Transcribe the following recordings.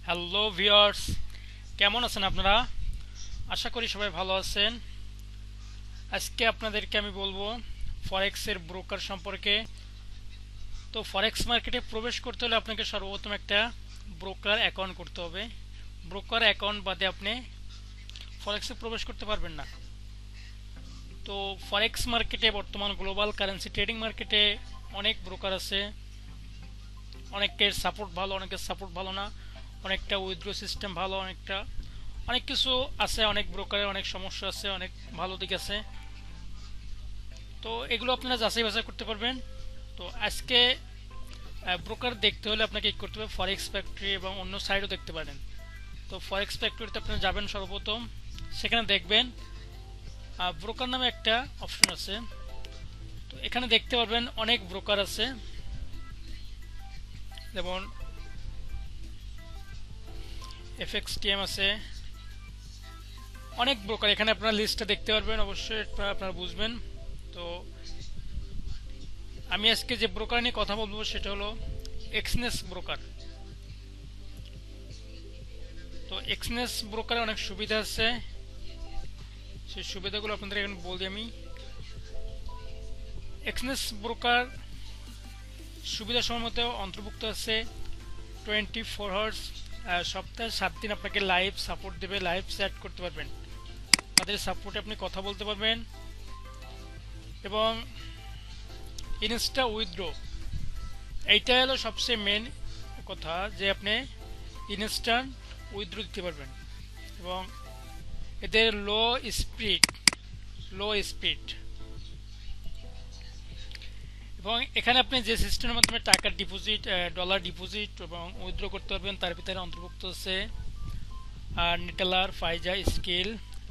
Hello viewers, কেমন আছেন আপনারা? আশা করি সবাই ভালো আছেন। আজকে আপনাদেরকে আমি বলবো ফরেক্সের ব্রোকার সম্পর্কে। তো ফরেক্স মার্কেটে প্রবেশ করতে হলে আপনাকে সর্বপ্রথম একটা ব্রোকার অ্যাকাউন্ট করতে হবে। ব্রোকার অ্যাকাউন্ট বাদে আপনি ফরেক্সে প্রবেশ করতে পারবেন না। তো ফরেক্স মার্কেটে বর্তমান গ্লোবাল কারেন্সি ট্রেডিং মার্কেটে অনেক ব্রোকার আছে। অনেকের সাপোর্ট ভালো, অনেকের সাপোর্ট ভালো না। অনেকটা উইথড্র সিস্টেম ভালো, অনেক কিছু আছে। অনেক ব্রোকারের অনেক সমস্যা আছে, অনেক ভালো দিক আছে। তো এগুলো আপনারা যাচাই বাছাই করতে পারবেন। তো আজকে ব্রোকার দেখতে হলে আপনাকে কি করতে হবে, ফরেক্স ফ্যাক্টরি এবং অন্য সাইটও দেখতে পারেন। তো ফরেক্স ফ্যাক্টরিতে আপনারা যাবেন সর্বপ্রথম, সেখানে দেখবেন ব্রোকার নামে একটা অপশন আছে। তো এখানে দেখতে পারবেন অনেক ব্রোকার আছে, যেমন এফএক্সটিএম আছে, অনেক ব্রোকার। এখানে আপনারা লিস্টটা দেখতে পারবেন, অবশ্যই আপনারা বুঝবেন। তো আমি আজকে যে ব্রোকার নিয়ে কথা বলবো সেটা হলো এক্সনেস ব্রোকার। তো এক্সনেস ব্রোকারে অনেক সুবিধা আছে, সেই সুবিধাগুলো আপনাদের এখন বলছি আমি। এক্সনেস ব্রোকার সুবিধা সময় মতো অন্তর্ভুক্ত আছে 24 আওয়ার্স, সপ্তাহে 7 দিন আপনাকে লাইভ সাপোর্ট দেবে, লাইভ চ্যাট করতে পারবেন, তাদের সাপোর্টে আপনি কথা বলতে পারবেন। এবং ইনস্টা উইথড্র, এইটা হলো সবচেয়ে মেন কথা, যে আপনি ইনস্ট্যান্ট উইথড্র দিতে পারবেন। এবং এদের লো স্পিড এবং এখানে আপনি যে সিস্টেমের মাধ্যমে টাকা ডিপোজিট, ডলার ডিপোজিট এবং উইথড্র করতে পারবেন, তার ভিতরে অন্তর্ভুক্ত আছে নেটেলার, ফাইজা, স্কিল,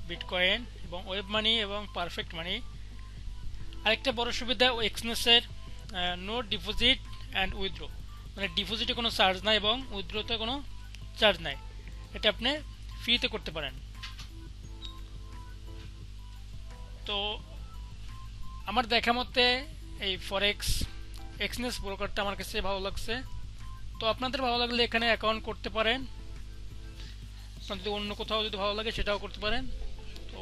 বিটকয়েন এবং ওয়েব মানি এবং পারফেক্ট মানি। আরেকটা বড় সুবিধা এক্সনেসের নো ডিপোজিট অ্যান্ড উইথড্র, মানে ডিপোজিটে কোনো চার্জ নাই এবং উইথড্রোতে কোনো চার্জ নাই, এটা আপনি ফ্রিতে করতে পারেন। তো আমার দেখা মতে এই ফরেক্স এক্সনেস ব্রোকারটা আমার কাছে ভালো লাগছে। তো আপনাদের ভালো লাগলে এখানে অ্যাকাউন্ট করতে পারেন, আপনার যদি অন্য কোথাও যদি ভালো লাগে সেটাও করতে পারেন। তো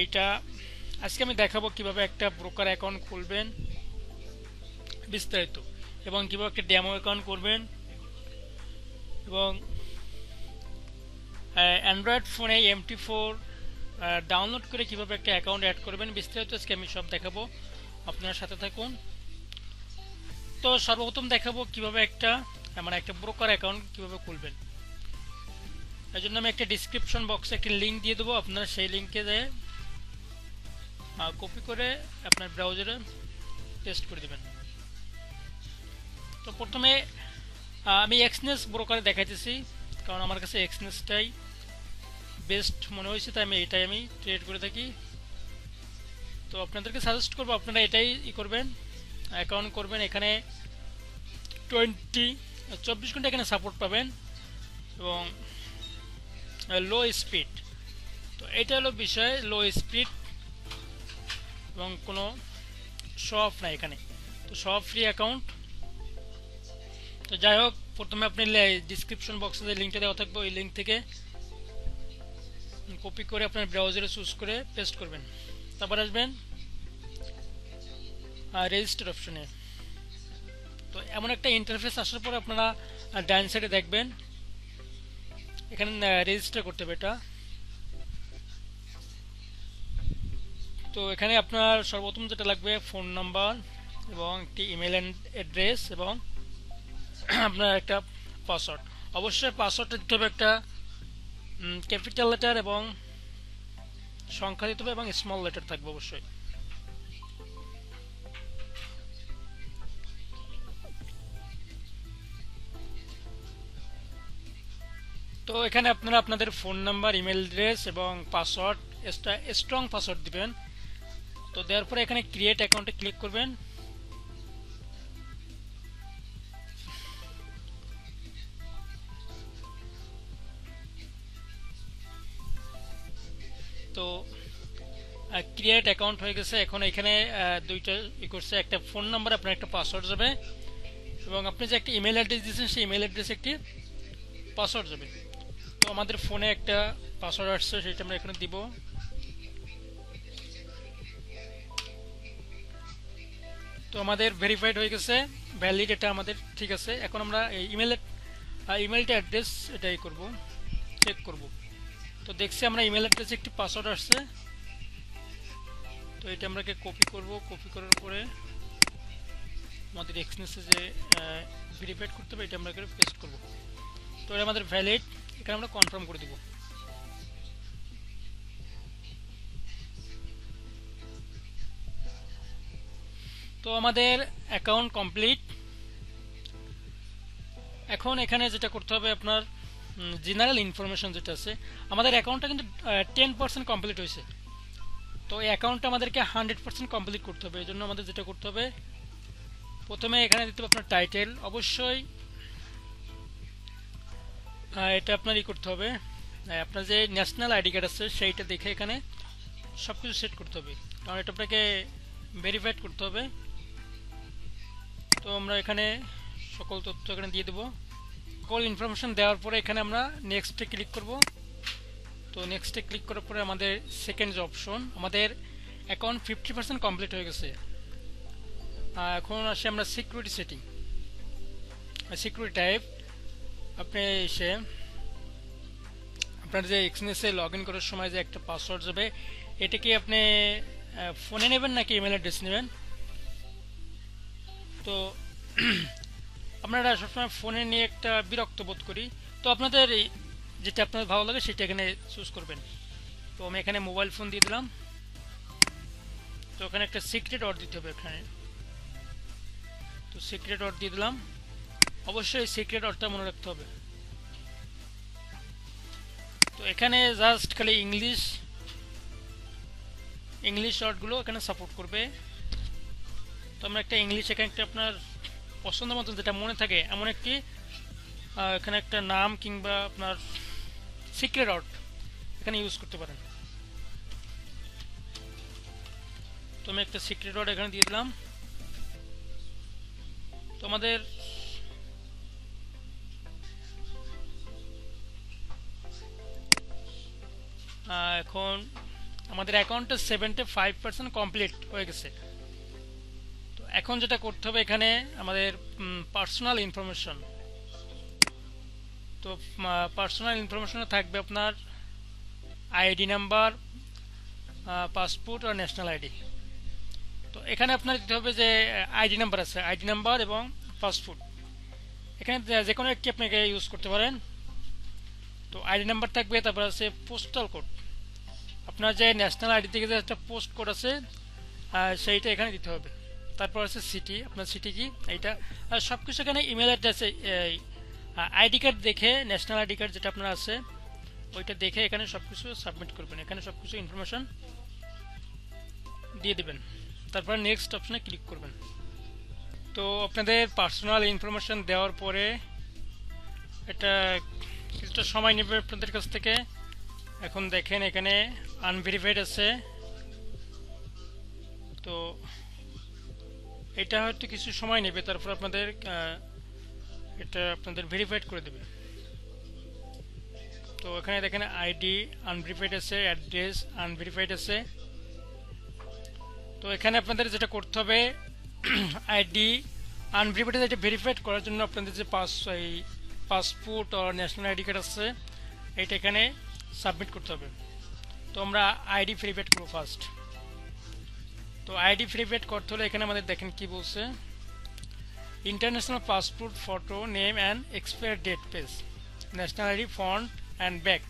এইটা আজকে আমি দেখাবো কিভাবে একটা ব্রোকার অ্যাকাউন্ট খুলবেন বিস্তারিত, এবং কিভাবে একটা ডেমো অ্যাকাউন্ট করবেন, এবং অ্যান্ড্রয়েড ফোনে MT4 ডাউনলোড করে কিভাবে একটা অ্যাকাউন্ট অ্যাড করবেন, বিস্তারিত আজকে আমি সব দেখাবো, আপনার সাথে থাকুন। তো সর্বপ্রথম দেখাবো কিভাবে একটা ব্রোকার অ্যাকাউন্ট কিভাবে খুলবেন। এর জন্য আমি একটা ডিসক্রিপশন বক্সে একটা লিঙ্ক দিয়ে দেবো, আপনারা সেই লিঙ্কে যেয়ে কপি করে আপনার ব্রাউজারে পেস্ট করে দেবেন। তো প্রথমে আমি এক্সনেস ব্রোকারে দেখাইতেছি, কারণ আমার কাছে এক্সনেসটাই বেস্ট মনে হয়েছে, তাই এটাই আমি ট্রেড করে থাকি। তো আপনাদেরকে সাজেস্ট করবো আপনারা এটাই করবেন, অ্যাকাউন্ট করবেন। এখানে 24 ঘন্টা এখানে সাপোর্ট পাবেন এবং লো স্পিড। তো এটা হলো বিষয়, লো স্পিড এবং কোনো শো অফ নাই এখানে। তো সব ফ্রি অ্যাকাউন্ট। তো যাই হোক, প্রথমে আপনি ডিসক্রিপশন বক্সে যে লিঙ্কটা দেওয়া থাকবে ওই লিঙ্ক থেকে কপি করে আপনার ব্রাউজারে চুজ করে পেস্ট করবেন। তারপর আসবেন রেজিস্টার অপশনে। তো এমন একটা ইন্টারফেস আসার পর আপনারা ডান সাইডে দেখবেন এখানে রেজিস্টার করতে হবে এটা। তো এখানে আপনার সর্বপ্রথম যেটা লাগবে ফোন নাম্বার এবং একটি ইমেল অ্যাড্রেস এবং আপনার একটা পাসওয়ার্ড। অবশ্যই পাসওয়ার্ডটা দিতে হবে একটা ক্যাপিটাল লেটার এবং সংখ্যা দিতে হবে এবং স্মল লেটার থাকবে অবশ্যই। তো এখানে আপনারা আপনাদের ফোন নাম্বার, ইমেল অ্যাড্রেস এবং পাসওয়ার্ড, স্ট্রং পাসওয়ার্ড দিবেন। তো দেওয়ার পরে এখানে ক্রিয়েট অ্যাকাউন্টে ক্লিক করবেন। তো ক্রিয়েট অ্যাকাউন্ট হয়ে গেছে। এখন এখানে দুইটা করছে, একটা ফোন নাম্বার, আপনার একটা পাসওয়ার্ড যাবে এবং আপনি যে একটা ইমেল অ্যাড্রেস দিয়েছেন সেই ইমেল অ্যাড্রেস একটি পাসওয়ার্ড যাবে। তো আমাদের ফোনে একটা পাসওয়ার্ড আসছে, সেটা আমরা এখানে দিব। তো আমাদের ভেরিফাইড হয়ে গেছে, ভ্যালিড, এটা আমাদের ঠিক আছে। এখন আমরা এই ইমেলটা অ্যাড্রেস এটাই করব, চেক করব। তো দেখছি আমরা ইমেল অ্যাড্রেসে একটি পাসওয়ার্ড আসছে। তো এটা আমরাকে কপি করব, কপি করার পরে আমাদের এক্সনেসে যে ভেরিফাইড করতে হবে এটা আমরা এখানে পেস্ট করব। তো এটা আমাদের ভ্যালিড, এখানে আমরা কনফার্ম করে দিব। তো আমাদের অ্যাকাউন্ট কমপ্লিট। এখন এখানে যেটা করতে হবে আপনার জেনারেল ইনফরমেশন যেটা আছে, আমাদের অ্যাকাউন্টটা কিন্তু 10% কমপ্লিট হয়েছে। তো এই অ্যাকাউন্টটা আমাদেরকে 100% কমপ্লিট করতে হবে। এই জন্য আমাদের যেটা করতে হবে, প্রথমে এখানে দিতে হবে আপনার টাইটেল। অবশ্যই এটা আপনার করতে হবে, আপনার যে ন্যাশনাল আইডি কার্ড আছে সেইটা দেখে এখানে সব কিছু সেট করতে হবে, কারণ এটা আপনাকে ভেরিফাইড করতে হবে। তো আমরা এখানে সকল তথ্য এখানে দিয়ে দেবো। সকল ইনফরমেশন দেওয়ার পরে এখানে আমরা নেক্সটে ক্লিক করব। তো নেক্সটে ক্লিক করার পরে আমাদের সেকেন্ড যে অপশন, আমাদের অ্যাকাউন্ট 50% কমপ্লিট হয়ে গেছে। এখন আসি আমরা সিকিউরিটি সেটিং, সিকিউরিটি টাইপ। আপনি এসে আপনার যে এক্সনেসে লগ ইন করার সময় যে একটা পাসওয়ার্ড যাবে, এটা কি আপনি ফোনে নেবেন নাকি ইমেল অ্যাড্রেস নেবেন? তো আপনারা সবসময় ফোনে নিয়ে একটা বিরক্ত বোধ করি। তো আপনাদের যেটা আপনাদের ভালো লাগে সেটা এখানে চুজ করবেন। তো আমি এখানে মোবাইল ফোন দিয়ে দিলাম। তো এখানে একটা সিক্রেট ওয়ার্ড দিতে হবে এখানে। তো সিক্রেট ওয়ার্ড দিয়ে দিলাম। অবশ্যই সিক্রেট ওয়ার্ডটা মনে রাখতে হবে। তো এখানে জাস্ট খালি ইংলিশ ওয়ার্ডগুলো এখানে সাপোর্ট করবে। তো আমরা একটা ইংলিশ, এখানে একটা আপনার পছন্দ মতো যেটা মনে থাকে এমন একটি এখানে একটা নাম কিংবা আপনার সিক্রেট ওয়ার্ড এখানে ইউজ করতে পারেন। তো আমি একটা সিক্রেট ওয়ার্ড এখানে দিয়ে দিলাম। তো আমাদের এখন আমাদের অ্যাকাউন্টটা 75% কমপ্লিট হয়ে গেছে। তো এখন যেটা করতে হবে, এখানে আমাদের পার্সোনাল ইনফরমেশন। তো পার্সোনাল ইনফরমেশনে থাকবে আপনার আইডি নাম্বার, পাসপোর্ট আর ন্যাশনাল আইডি। তো এখানে আপনার দিতে হবে যে আইডি নাম্বার আছে, আইডি নাম্বার এবং পাসপোর্ট, এখানে যে কোনো একটি আপনাকে ইউজ করতে পারেন। তো আইডি নাম্বার থাকবে, তারপর আছে পোস্টাল কোড, আপনার যে ন্যাশনাল আইডি থেকে যে একটা পোস্ট কোড আছে সেইটা এখানে দিতে হবে। তারপর আছে সিটি, আপনার সিটি কি এইটা, আর সব কিছু এখানে ইমেল অ্যাড্রেসে আইডি কার্ড দেখে, ন্যাশনাল আইডি কার্ড যেটা আপনার আছে ওইটা দেখে এখানে সব কিছু সাবমিট করবেন। এখানে সব কিছু ইনফরমেশন দিয়ে দেবেন, তারপর নেক্সট অপশনে ক্লিক করবেন। তো আপনাদের পার্সোনাল ইনফরমেশন দেওয়ার পরে এটা কিছুটা সময় নেবে আপনাদের কাছ থেকে। এখন দেখেন এখানে আনভেরিফাইড আছে। তো এটা হয়তো কিছু সময় নেবে, তারপর আপনাদের এটা আপনাদের ভেরিফাইড করে দেবে। তো এখানে দেখেন আইডি আনভেরিফাইড আছে, অ্যাড্রেস আনভেরিফাইড আছে। তো এখানে আপনাদের যেটা করতে হবে, আইডি আনভেরিফাইড এটা ভেরিফাইড করার জন্য আপনাদের যে পাসপোর্ট আর ন্যাশনাল আইডি কার্ড আছে এটা এখানে সাবমিট করতে হবে। তো আমরা আইডি ভেরিফাইড করবো ফার্স্ট। তো আইডি ভেরিফাইড করতে হলে এখানে আমাদের দেখেন কি বলছে, international passport photo name and expire date page, national ID front and back,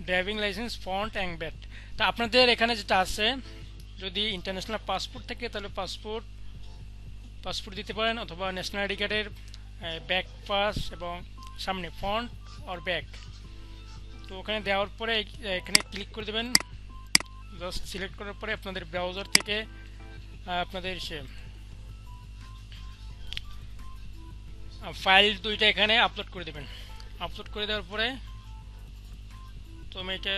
driving licence front and back. তা আপনাদের এখানে যেটা আছে, যদি ইন্টারন্যাশনাল পাসপোর্ট থাকে তাহলে পাসপোর্ট দিতে পারেন, অথবা ন্যাশনাল আইডি কার্ডের ব্যাক পাস এবং সামনে ফ্রন্ট আর ব্যাক। তো ওখানে দেওয়ার পরে এখানে ক্লিক করে দেবেন। জাস্ট সিলেক্ট করার পরে আপনাদের ব্রাউজার থেকে আপনাদের ফাইল দুইটা এখানে আপলোড করে দেবেন। আপলোড করে দেওয়ার পরে তো আমি এটা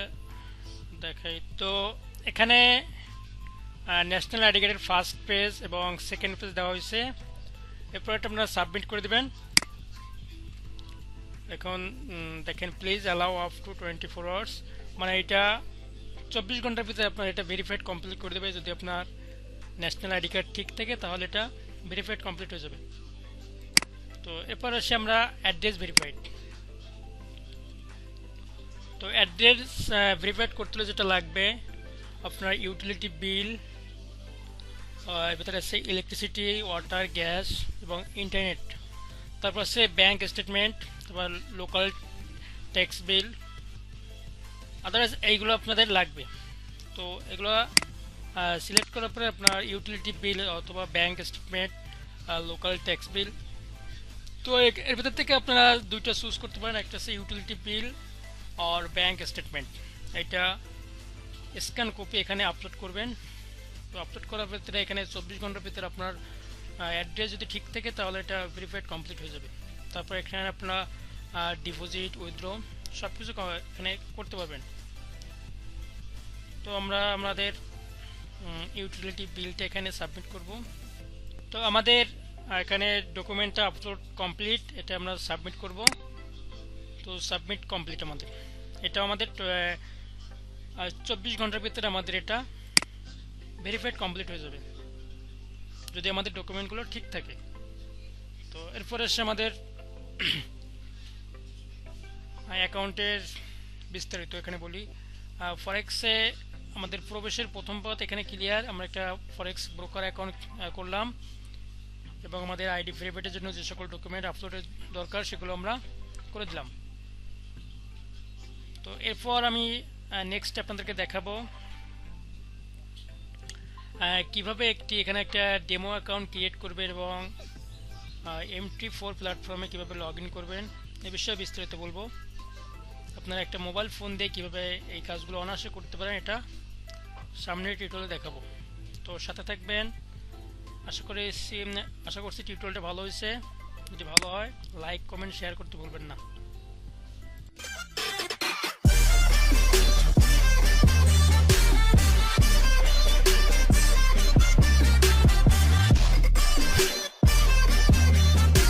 দেখাই। তো এখানে ন্যাশনাল আইডি কার্ডের ফার্স্ট পেজ এবং সেকেন্ড পেজ দেওয়া হয়েছে। এরপর এটা আপনারা সাবমিট করে দেবেন। এখন দেখেন please allow up to 24 hours, মানে এটা 24 ঘন্টার ভিতরে আপনার এটা ভেরিফাইড কমপ্লিট করে দেবে। যদি আপনার ন্যাশনাল আইডি কার্ড ঠিক থাকে তাহলে এটা ভেরিফাইড কমপ্লিট হয়ে যাবে। তো এরপর আসি আমরা অ্যাড্রেস ভেরিফাইড। তো অ্যাড্রেস ভেরিফাইড করতে হলে যেটা লাগবে আপনার ইউটিলিটি বিল, এর ভিতরে আছে ইলেকট্রিসিটি, ওয়াটার, গ্যাস এবং ইন্টারনেট। তারপর আছে ব্যাংক স্টেটমেন্ট, তারপর লোকাল ট্যাক্স বিল, আদারওয়াইজ এইগুলো আপনাদের লাগবে। তো এগুলো সিলেক্ট করার পরে আপনার ইউটিলিটি বিল অথবা ব্যাংক স্টেটমেন্ট, লোকাল ট্যাক্স বিল, তো এর ভিতর থেকে আপনারা দুইটা চুজ করতে পারেন। একটা আছে ইউটিলিটি বিল আর ব্যাংক স্টেটমেন্ট। এটা স্ক্যান কপি এখানে আপলোড করবেন। তো আপলোড করার ভিতরে এখানে 24 ঘন্টার ভিতরে আপনার অ্যাড্রেস যদি ঠিক থাকে তাহলে এটা ভেরিফাইড কমপ্লিট হয়ে যাবে। তারপর এখানে আপনারা ডিপোজিট, উইথড্র সব কিছু এখানে করতে পারবেন। তো আমরা আমাদের ইউটিলিটি বিলটা এখানে সাবমিট করব। তো আমাদের এখানে ডকুমেন্টটা আপলোড কমপ্লিট, এটা আমরা সাবমিট করব। তো সাবমিট কমপ্লিট আমাদের, এটা আমাদের 24 ঘন্টার ভিতরে আমাদের এটা ভেরিফাইড কমপ্লিট হয়ে যাবে যদি আমাদের ডকুমেন্টগুলো ঠিক থাকে। তো এরপরে এসে আমাদের অ্যাকাউন্টের বিস্তারিত এখানে বলি। ফরেক্সে আমাদের প্রবেশের প্রথম পথ এখানে ক্লিয়ার। আমরা একটা ফরেক্স ব্রোকার অ্যাকাউন্ট করলাম এবং আমাদের আইডি ভেরিফাইডের জন্য যে সকল ডকুমেন্ট আপলোডের দরকার সেগুলো আমরা করে দিলাম। তো এরপর আমি নেক্সট আপনাদেরকে দেখাবো কিভাবে এখানে একটা ডেমো অ্যাকাউন্ট ক্রিয়েট করবেন এবং MT4 প্ল্যাটফর্মে কিভাবে লগ ইন করবেন এ বিষয়ে বিস্তারিত বলবো। আপনারা একটা মোবাইল ফোন দিয়ে কিভাবে এই কাজগুলো অনায়াসে করতে পারেন এটা সামনের টিউটোরিয়ালে দেখাবো। তো সাথে থাকবেন। আশা করছি টিউটোরিয়ালটা ভালো হয়েছে। যদি ভালো হয় লাইক, কমেন্ট, শেয়ার করতে ভুলবেন না।